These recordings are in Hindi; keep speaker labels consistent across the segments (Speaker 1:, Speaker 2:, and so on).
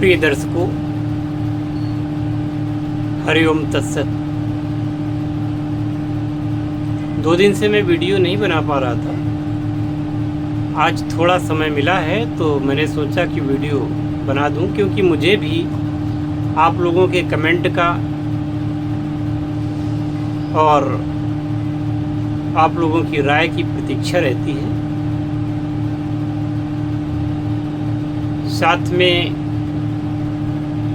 Speaker 1: प्रिय दर्शकों, हरिओम तत्सत। 2 दिन से मैं वीडियो नहीं बना पा रहा था। आज थोड़ा समय मिला है तो मैंने सोचा कि वीडियो बना दूं, क्योंकि मुझे भी आप लोगों के कमेंट का और आप लोगों की राय की प्रतीक्षा रहती है। साथ में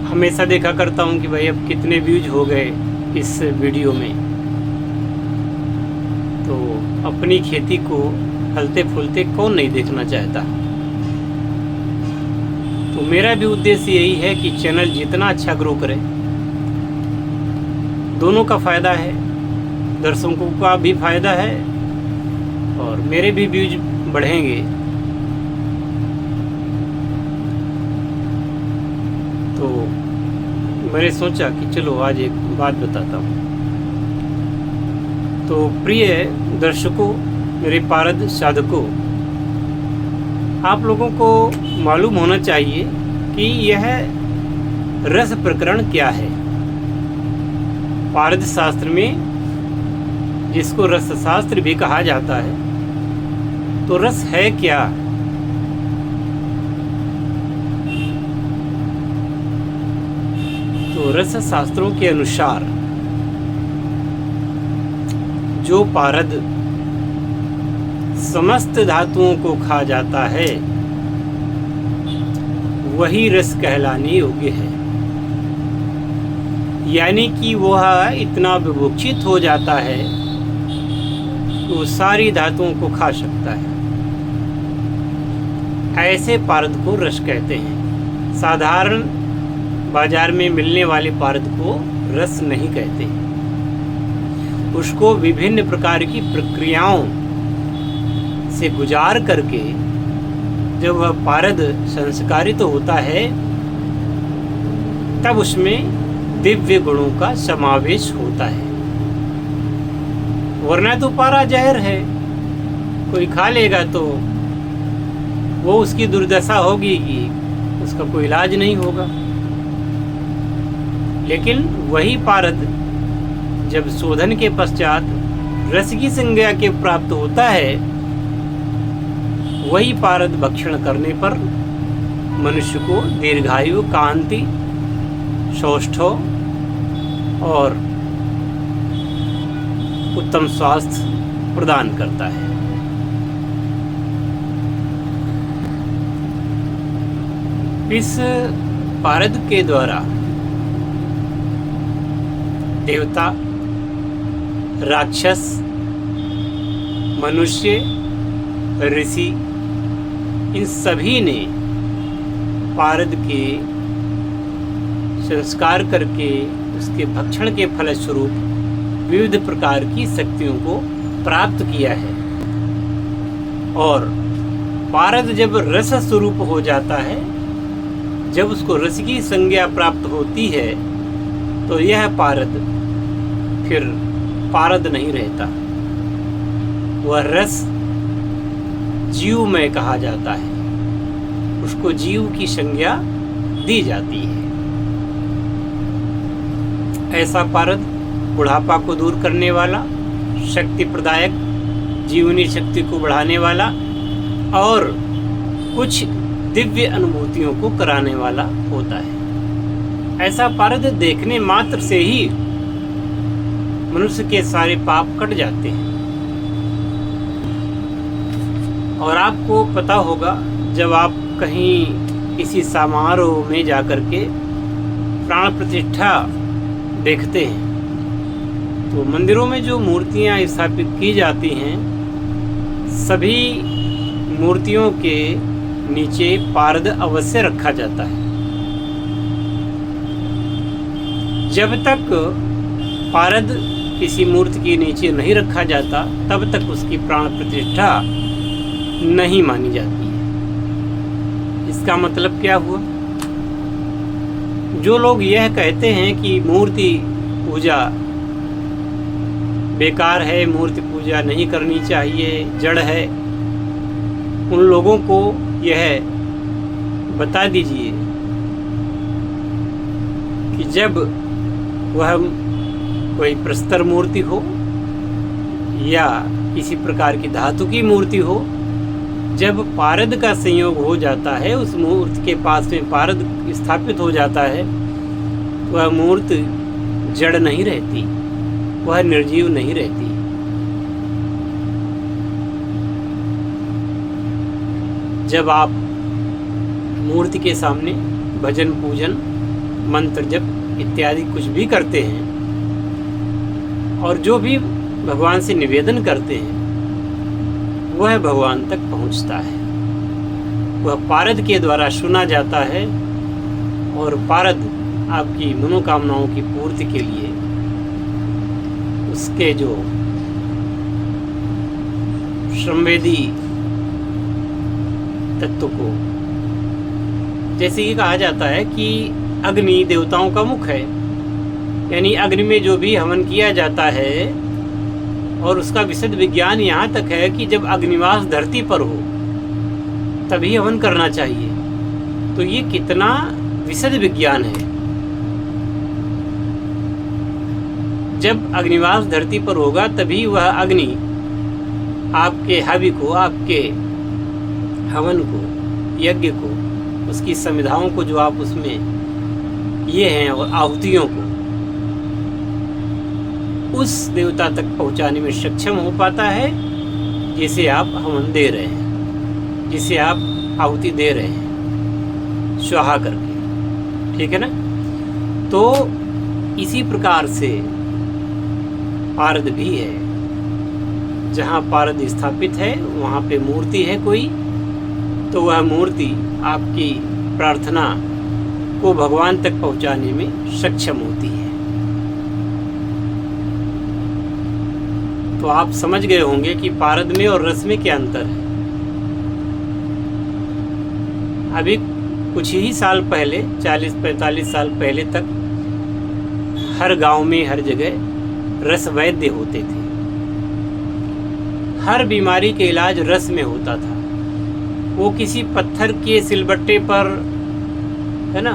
Speaker 1: हमेशा देखा करता हूं कि भाई अब कितने व्यूज हो गए इस वीडियो में। तो अपनी खेती को फलते फूलते कौन नहीं देखना चाहता। तो मेरा भी उद्देश्य यही है कि चैनल जितना अच्छा ग्रो करे, दोनों का फ़ायदा है, दर्शकों का भी फ़ायदा है और मेरे भी व्यूज बढ़ेंगे। तो मैंने सोचा कि चलो आज एक बात बताता हूँ। तो प्रिय दर्शकों, मेरे पारद साधकों, आप लोगों को मालूम होना चाहिए कि यह रस प्रकरण क्या है। पारद शास्त्र में, जिसको रस शास्त्र भी कहा जाता है, तो रस है क्या? तो रस शास्त्रों के अनुसार जो पारद समस्त धातुओं को खा जाता है वही रस कहलाने योग्य है। यानी कि वह इतना विभूषित हो जाता है वो सारी धातुओं को खा सकता है। ऐसे पारद को रस कहते हैं। साधारण बाजार में मिलने वाले पारद को रस नहीं कहते। उसको विभिन्न प्रकार की प्रक्रियाओं से गुजार करके जब वह पारद संस्कारित होता है तब उसमें दिव्य गुणों का समावेश होता है। वरना तो पारा जहर है, कोई खा लेगा तो वो उसकी दुर्दशा होगी कि उसका कोई इलाज नहीं होगा। लेकिन वही पारद जब शोधन के पश्चात रस की संज्ञा के प्राप्त होता है, वही पारद भक्षण करने पर मनुष्य को दीर्घायु, कांति, सौष्ठव और उत्तम स्वास्थ्य प्रदान करता है। इस पारद के द्वारा देवता, राक्षस, मनुष्य, ऋषि, इन सभी ने पारद के संस्कार करके उसके भक्षण के फलस्वरूप विविध प्रकार की शक्तियों को प्राप्त किया है। और पारद जब रस स्वरूप हो जाता है, जब उसको रस की संज्ञा प्राप्त होती है, तो यह पारद फिर पारद नहीं रहता। वह रस जीव में कहा जाता है, उसको जीव की संज्ञा दी जाती है। ऐसा पारद बुढ़ापा को दूर करने वाला, शक्ति प्रदायक, जीवनी शक्ति को बढ़ाने वाला और कुछ दिव्य अनुभूतियों को कराने वाला होता है। ऐसा पारद देखने मात्र से ही मनुष्य के सारे पाप कट जाते हैं। और आपको पता होगा, जब आप कहीं किसी समारोह में जाकर के प्राण प्रतिष्ठा देखते हैं, तो मंदिरों में जो मूर्तियां स्थापित की जाती हैं, सभी मूर्तियों के नीचे पारद अवश्य रखा जाता है। जब तक पारद किसी मूर्ति के नीचे नहीं रखा जाता, तब तक उसकी प्राण प्रतिष्ठा नहीं मानी जाती है। इसका मतलब क्या हुआ? जो लोग यह कहते हैं कि मूर्ति पूजा बेकार है, मूर्ति पूजा नहीं करनी चाहिए, जड़ है, उन लोगों को यह बता दीजिए कि जब वह कोई प्रस्तर मूर्ति हो या किसी प्रकार की धातु की मूर्ति हो, जब पारद का संयोग हो जाता है, उस मूर्ति के पास में पारद स्थापित हो जाता है, वह मूर्ति जड़ नहीं रहती, वह निर्जीव नहीं रहती। जब आप मूर्ति के सामने भजन पूजन मंत्र जप इत्यादि कुछ भी करते हैं और जो भी भगवान से निवेदन करते हैं, वह भगवान तक पहुंचता है, वह पारद के द्वारा सुना जाता है और पारद आपकी मनोकामनाओं की पूर्ति के लिए उसके जो श्रमवेदी तत्व को, जैसे ये कहा जाता है कि अग्नि देवताओं का मुख है, यानी अग्नि में जो भी हवन किया जाता है, और उसका विशद विज्ञान यहाँ तक है कि जब अग्निवास धरती पर हो तभी हवन करना चाहिए। तो ये कितना विशद विज्ञान है। जब अग्निवास धरती पर होगा तभी वह अग्नि आपके हवि को, आपके हवन को, यज्ञ को, उसकी संविधाओं को, जो आप उसमें ये हैं, और आहुतियों को उस देवता तक पहुंचाने में सक्षम हो पाता है जिसे आप हवन दे रहे हैं, जिसे आप आहुति दे रहे हैं स्वाहा करके, ठीक है ना। तो इसी प्रकार से पारद भी है, जहाँ पारद स्थापित है वहाँ पे मूर्ति है कोई, तो वह मूर्ति आपकी प्रार्थना को भगवान तक पहुँचाने में सक्षम होती है। तो आप समझ गए होंगे कि पारद में और रस में क्या अंतर है। अभी कुछ ही साल पहले, 40-45 साल पहले तक हर गांव में, हर जगह रस वैद्य होते थे। हर बीमारी के इलाज रस में होता था। वो किसी पत्थर के सिलबट्टे पर, है ना,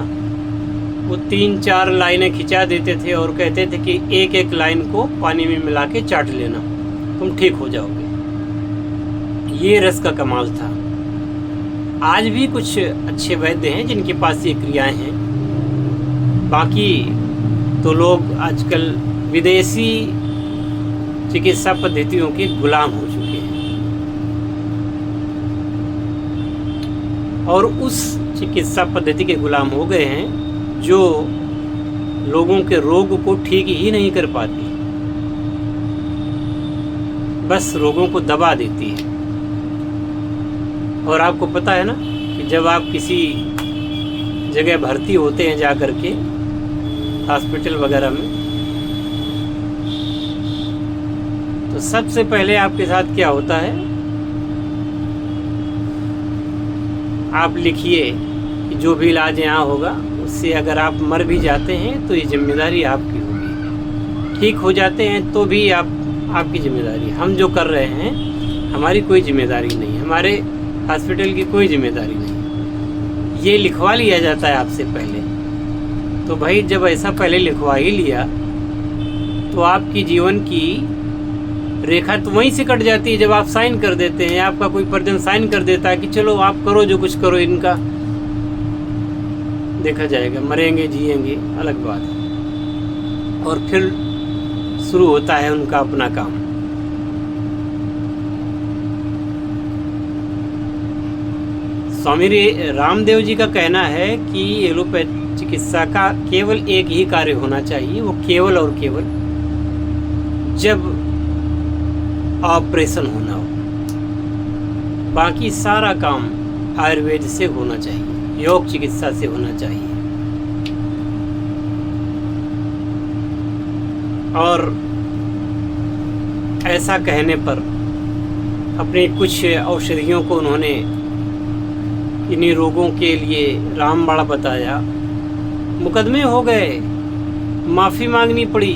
Speaker 1: वो 3-4 लाइनें खिंचा देते थे और कहते थे कि एक एक लाइन को पानी में मिला के चाट लेना, तुम ठीक हो जाओगे। ये रस का कमाल था। आज भी कुछ अच्छे वैद्य हैं जिनके पास ये क्रियाएं हैं। बाकी तो लोग आजकल विदेशी चिकित्सा पद्धतियों के गुलाम हो चुके हैं और उस चिकित्सा पद्धति के गुलाम हो गए हैं जो लोगों के रोग को ठीक ही नहीं कर पाती, बस रोगों को दबा देती है। और आपको पता है ना कि जब आप किसी जगह भर्ती होते हैं जा कर के हॉस्पिटल वगैरह में, तो सबसे पहले आपके साथ क्या होता है, आप लिखिए कि जो भी इलाज यहाँ होगा उससे अगर आप मर भी जाते हैं तो ये जिम्मेदारी आपकी होगी, ठीक हो जाते हैं तो भी आपकी जिम्मेदारी। हम जो कर रहे हैं हमारी कोई जिम्मेदारी नहीं, हमारे हॉस्पिटल की कोई जिम्मेदारी नहीं, ये लिखवा लिया जाता है आपसे पहले। तो भाई जब ऐसा पहले लिखवा ही लिया तो आपकी जीवन की रेखा तो वहीं से कट जाती है जब आप साइन कर देते हैं। आपका कोई परिजन साइन कर देता है कि चलो आप करो जो कुछ करो, इनका देखा जाएगा, मरेंगे जिएंगे अलग बात है। और फिर शुरू होता है उनका अपना काम। स्वामी रामदेव जी का कहना है कि एलोपैथी चिकित्सा का केवल एक ही कार्य होना चाहिए, वो केवल और केवल जब ऑपरेशन होना हो, बाकी सारा काम आयुर्वेद से होना चाहिए, योग चिकित्सा से होना चाहिए। और ऐसा कहने पर अपनी कुछ औषधियों को उन्होंने इन्हीं रोगों के लिए रामबाण बताया। मुकदमे हो गए, माफ़ी मांगनी पड़ी,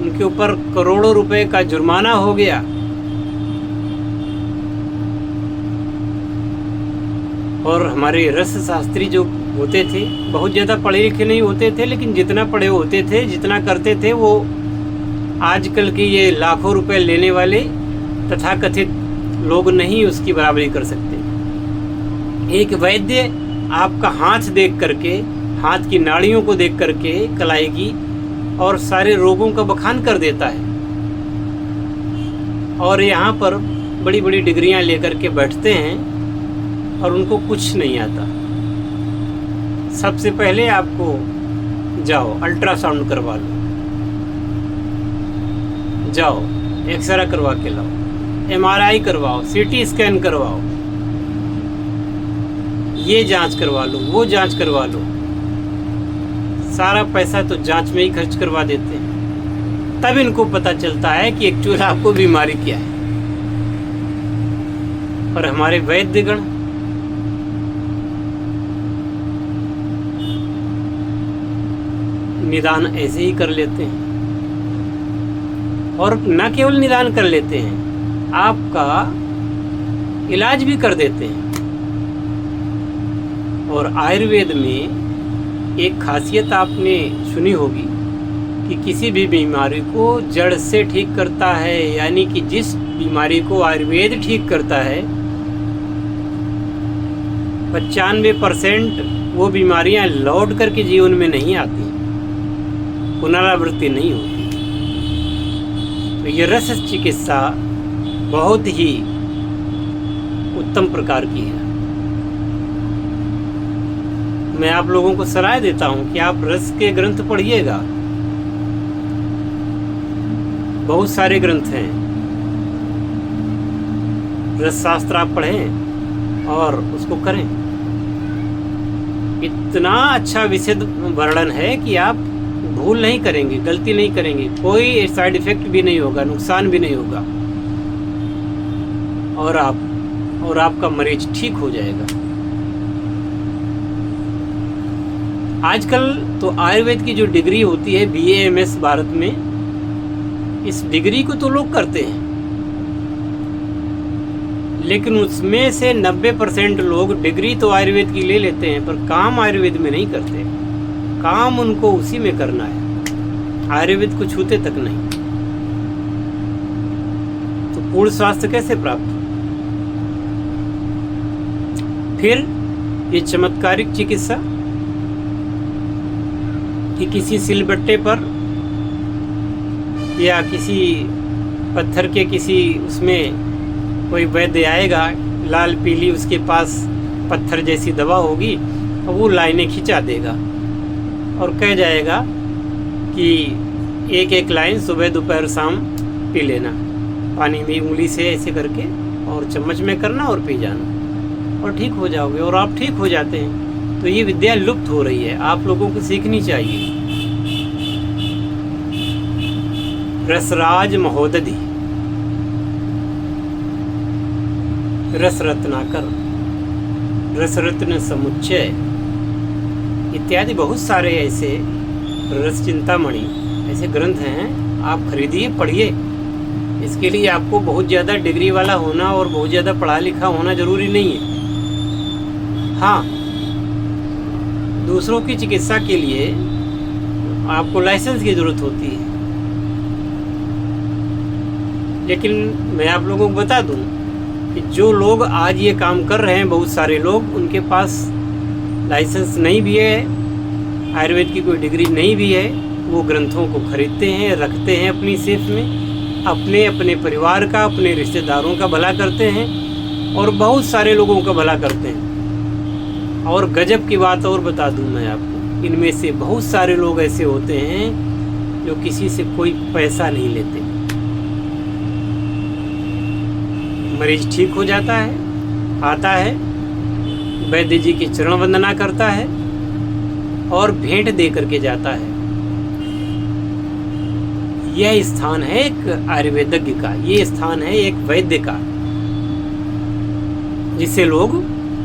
Speaker 1: उनके ऊपर करोड़ों रुपए का जुर्माना हो गया। और हमारे रस शास्त्री जो होते थे बहुत ज़्यादा पढ़े लिखे नहीं होते थे, लेकिन जितना पढ़े होते थे, जितना करते थे, वो आजकल के ये लाखों रुपए लेने वाले तथाकथित लोग नहीं उसकी बराबरी कर सकते। एक वैद्य आपका हाथ देख करके, हाथ की नाड़ियों को देख करके कलाई की, और सारे रोगों का बखान कर देता है। और यहाँ पर बड़ी बड़ी डिग्रियां लेकर के बैठते हैं और उनको कुछ नहीं आता। सबसे पहले आपको जाओ अल्ट्रासाउंड करवा लो, जाओ एक्सरे करवा के लाओ, MRI करवाओ, CT स्कैन करवाओ, ये जांच करवा लो, वो जांच करवा लो। सारा पैसा तो जांच में ही खर्च करवा देते हैं। तब इनको पता चलता है कि एक्चुअल आपको बीमारी क्या है। और हमारे वैद्यगण निदान ऐसे ही कर लेते हैं, और न केवल निदान कर लेते हैं, आपका इलाज भी कर देते हैं। और आयुर्वेद में एक खासियत आपने सुनी होगी कि किसी भी बीमारी को जड़ से ठीक करता है, यानी कि जिस बीमारी को आयुर्वेद ठीक करता है 95% वो बीमारियां लौट करके जीवन में नहीं आती, पुनरावृत्ति नहीं होती। तो ये रस चिकित्सा बहुत ही उत्तम प्रकार की है। मैं आप लोगों को सलाह देता हूं कि आप रस के ग्रंथ पढ़िएगा। बहुत सारे ग्रंथ हैं, रस शास्त्र आप पढ़ें और उसको करें। इतना अच्छा विशद वर्णन है कि आप भूल नहीं करेंगे, गलती नहीं करेंगे, कोई साइड इफेक्ट भी नहीं होगा, नुकसान भी नहीं होगा, और आपका मरीज ठीक हो जाएगा। आजकल तो आयुर्वेद की जो डिग्री होती है BA MS भारत में, इस डिग्री को तो लोग करते हैं, लेकिन उसमें से 90% लोग डिग्री तो आयुर्वेद की ले लेते हैं, पर काम आयुर्वेद में नहीं करते। काम उनको उसी में करना है, आयुर्वेद को छूते तक नहीं। तो पूर्ण स्वास्थ्य कैसे प्राप्त हो? फिर ये चमत्कारिक चिकित्सा कि किसी सिलबट्टे पर या किसी पत्थर के किसी उसमें कोई वैद्य आएगा, लाल पीली उसके पास पत्थर जैसी दवा होगी, और वो लाइनें खिंचा देगा और कह जाएगा कि एक एक लाइन सुबह दोपहर शाम पी लेना, पानी में उंगली से ऐसे करके और चम्मच में करना और पी जाना और ठीक हो जाओगे, और आप ठीक हो जाते हैं। तो ये विद्या लुप्त हो रही है, आप लोगों को सीखनी चाहिए। रसराज महोदधि, रस रत्नाकर, रस रत्न समुच्चय इत्यादि बहुत सारे ऐसे रस चिंतामणि ऐसे ग्रंथ हैं। आप खरीदिए, पढ़िए। इसके लिए आपको बहुत ज़्यादा डिग्री वाला होना और बहुत ज़्यादा पढ़ा लिखा होना ज़रूरी नहीं है। हाँ, दूसरों की चिकित्सा के लिए आपको लाइसेंस की ज़रूरत होती है, लेकिन मैं आप लोगों को बता दूं कि जो लोग आज ये काम कर रहे हैं, बहुत सारे लोग, उनके पास लाइसेंस नहीं भी है, आयुर्वेद की कोई डिग्री नहीं भी है, वो ग्रंथों को खरीदते हैं, रखते हैं अपनी सेफ में, अपने अपने परिवार का, अपने रिश्तेदारों का भला करते हैं और बहुत सारे लोगों का भला करते हैं। और गजब की बात और बता दूं मैं आपको, इनमें से बहुत सारे लोग ऐसे होते हैं जो किसी से कोई पैसा नहीं लेते। मरीज ठीक हो जाता है, आता है, वैद्य जी की चरण वंदना करता है और भेंट दे करके जाता है। यह स्थान है एक आयुर्वेदज्ञ का, ये स्थान है एक वैद्य का, जिसे लोग,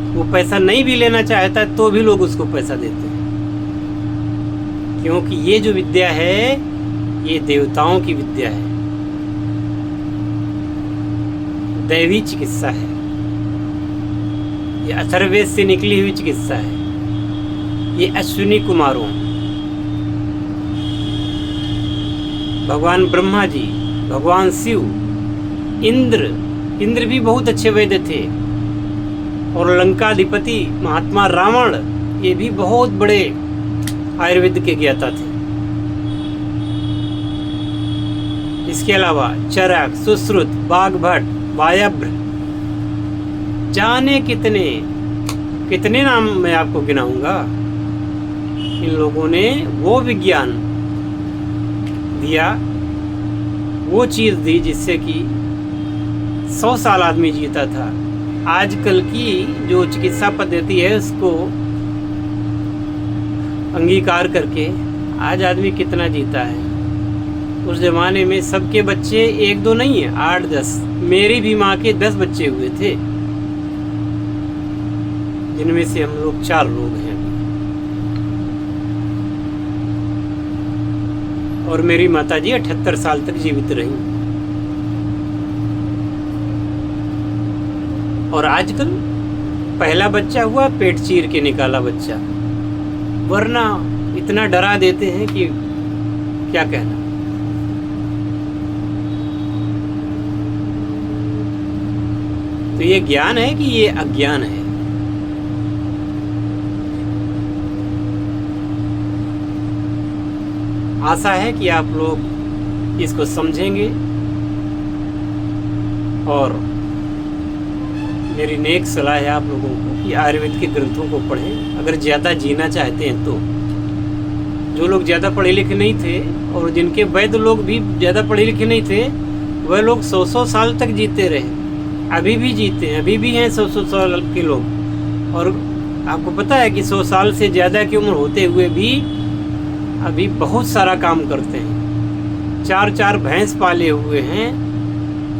Speaker 1: वो पैसा नहीं भी लेना चाहता है तो भी लोग उसको पैसा देते हैं, क्योंकि ये जो विद्या है ये देवताओं की विद्या है, दैवी चिकित्सा है। ये अथर्ववेद से निकली हुई चिकित्सा है। ये अश्विनी कुमारों, भगवान ब्रह्मा जी, भगवान शिव, इंद्र भी बहुत अच्छे वैद्य थे, और लंकाधिपति महात्मा रावण, ये भी बहुत बड़े आयुर्वेद के ज्ञाता थे। इसके अलावा चरक, सुश्रुत, बाघभट्ट, वायव्य, जाने कितने नाम मैं आपको गिनाऊंगा। इन लोगों ने वो विज्ञान दिया, वो चीज दी जिससे कि 100 साल आदमी जीता था। आजकल की जो चिकित्सा पद्धति है उसको अंगीकार करके आज आदमी कितना जीता है। उस जमाने में सबके बच्चे 1-2 नहीं है, 8-10। मेरी भी माँ के 10 बच्चे हुए थे, जिनमें से हम लोग 4 लोग हैं। और मेरी माताजी 78 साल तक जीवित रही। और आजकल पहला बच्चा हुआ पेट चीर के निकाला बच्चा, वरना इतना डरा देते हैं कि क्या कहना। तो ये ज्ञान है कि ये अज्ञान है? आशा है कि आप लोग इसको समझेंगे और मेरी नेक सलाह है आप लोगों को कि आयुर्वेद के ग्रंथों को पढ़ें अगर ज़्यादा जीना चाहते हैं तो। जो लोग ज़्यादा पढ़े लिखे नहीं थे और जिनके वैद्य लोग भी ज़्यादा पढ़े लिखे नहीं थे, वह लोग 100 साल तक जीते रहे, अभी भी जीते हैं, अभी भी हैं 100 साल के लोग। और आपको पता है कि 100 साल से ज़्यादा की उम्र होते हुए भी अभी बहुत सारा काम करते हैं। 4 भैंस पाले हुए हैं,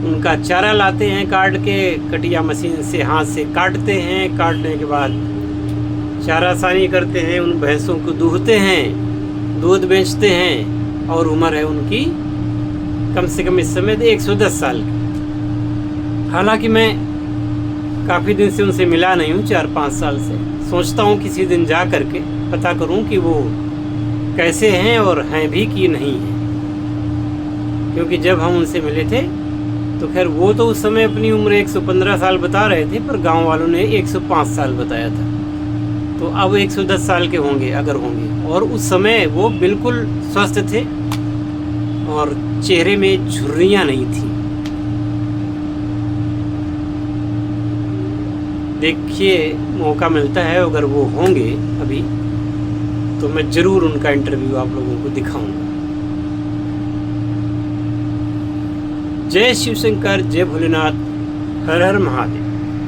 Speaker 1: उनका चारा लाते हैं काट के, कटिया मशीन से हाथ से काटते हैं, काटने के बाद चारा सानी करते हैं, उन भैंसों को दूहते हैं, दूध बेचते हैं, और उम्र है उनकी कम से कम इस समय 110 साल की। हालांकि मैं काफ़ी दिन से उनसे मिला नहीं हूँ, 4-5 साल से। सोचता हूँ किसी दिन जा करके पता करूँ कि वो कैसे हैं और हैं भी कि नहीं हैं, क्योंकि जब हम उनसे मिले थे तो खैर वो तो उस समय अपनी उम्र 115 साल बता रहे थे, पर गांव वालों ने 105 साल बताया था। तो अब 110 साल के होंगे अगर होंगे। और उस समय वो बिल्कुल स्वस्थ थे और चेहरे में झुर्रियाँ नहीं थी। देखिए, मौका मिलता है अगर वो होंगे अभी तो मैं ज़रूर उनका इंटरव्यू आप लोगों को दिखाऊंगा। जय शिव शंकर, जय भोलेनाथ, हर हर महादेव।